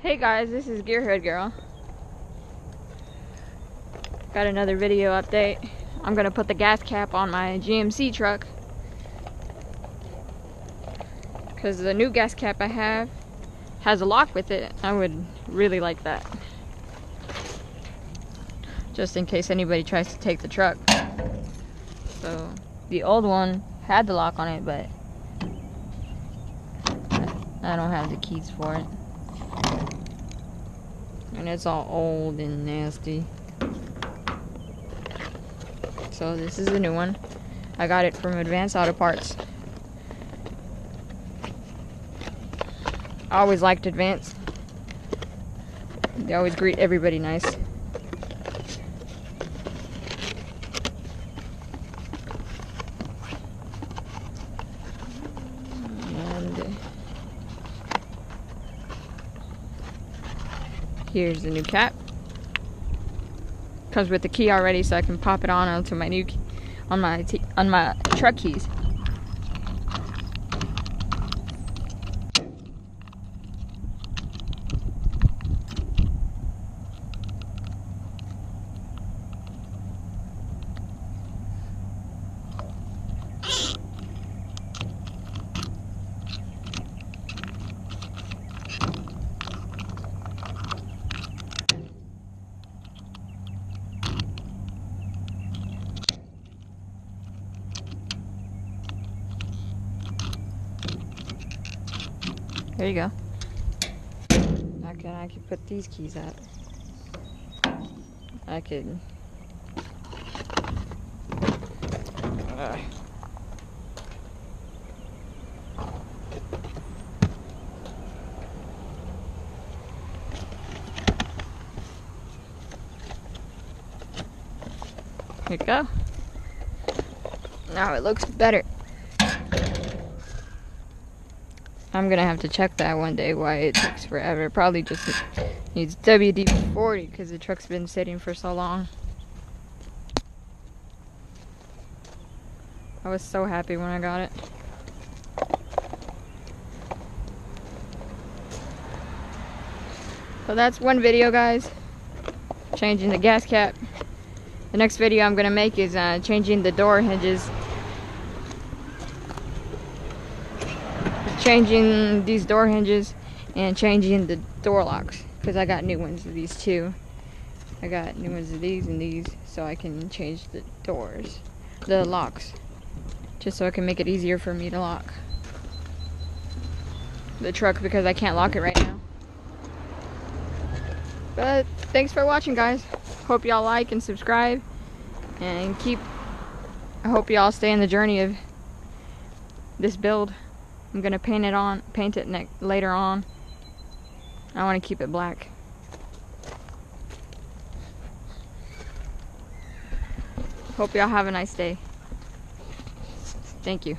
Hey guys, this is Gearhead Girl. Got another video update. I'm gonna put the gas cap on my GMC truck because the new gas cap I have has a lock with it. I would really like that, just in case anybody tries to take the truck. So the old one had the lock on it, but I don't have the keys for it. And it's all old and nasty. So this is a new one. I got it from Advanced Auto Parts. I always liked Advanced. They always greet everybody nice. And here's the new cap. Comes with the key already, so I can pop it on onto my new on my truck keys. There you go. I can put these keys up. I could. Here you go. Now it looks better. I'm gonna have to check that one day why it takes forever. It probably just needs WD-40 because the truck's been sitting for so long. I was so happy when I got it. So that's one video, guys. Changing the gas cap. The next video I'm gonna make is changing the door hinges. Changing these door hinges and changing the door locks, because I got new ones of these too. I got new ones of these and these, so I can change the doors, the locks, just so I can make it easier for me to lock the truck, because I can't lock it right now. But thanks for watching, guys. Hope y'all like and subscribe, and I hope y'all stay in the journey of this build. I'm gonna paint it later on. I want to keep it black. Hope y'all have a nice day. Thank you.